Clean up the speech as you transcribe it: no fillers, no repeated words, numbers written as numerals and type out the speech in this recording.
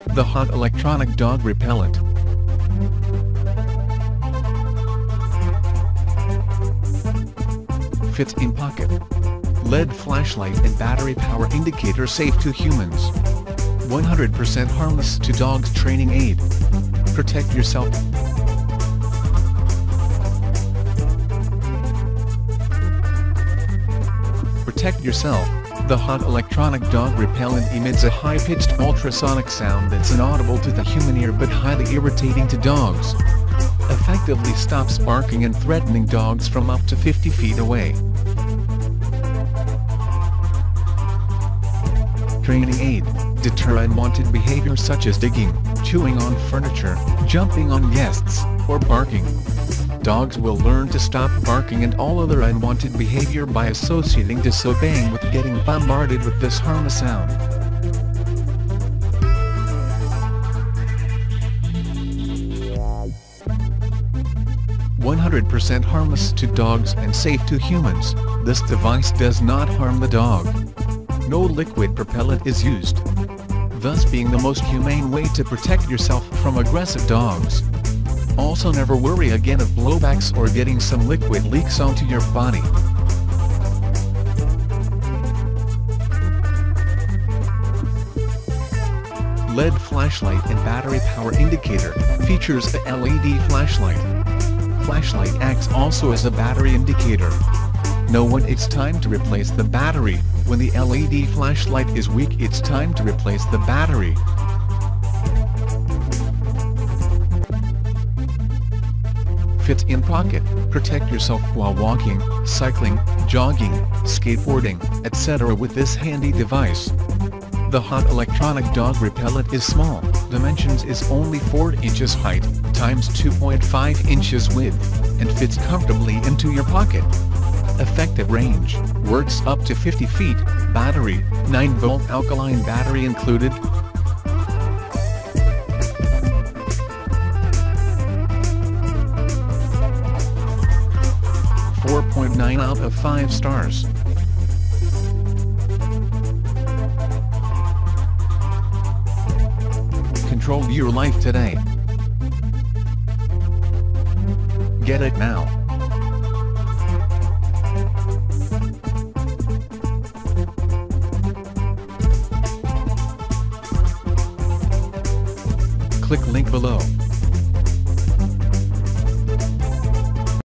The Hoont electronic dog repellent. Fits in pocket. LED flashlight and battery power indicator safe to humans. 100% harmless to dogs training aid. Protect yourself. Protect yourself. The Hoont electronic dog repellent emits a high-pitched ultrasonic sound that's inaudible to the human ear but highly irritating to dogs. Effectively stops barking and threatening dogs from up to 50 feet away. Training aid. Deter unwanted behavior such as digging, chewing on furniture, jumping on guests, or barking. Dogs will learn to stop barking and all other unwanted behavior by associating disobeying with getting bombarded with this harmless sound. "100% harmless to dogs and safe to humans, this device does not harm the dog. No liquid propellant is used, thus being the most humane way to protect yourself from aggressive dogs. Also never worry again of blowbacks or getting some liquid leaks onto your body." LED flashlight and battery power indicator, features a LED flashlight. Flashlight acts also as a battery indicator. Know when it's time to replace the battery. When the LED flashlight is weak, it's time to replace the battery. Fits in pocket. Protect yourself while walking, cycling, jogging, skateboarding, etc. with this handy device. The Hoont electronic dog repellent is small. Dimensions is only 4 inches height, times 2.5 inches width, and fits comfortably into your pocket. Effective range, works up to 50 feet, battery, 9-volt alkaline battery included. .9 out of 5 stars. Control your life today. Get it now. Click link below.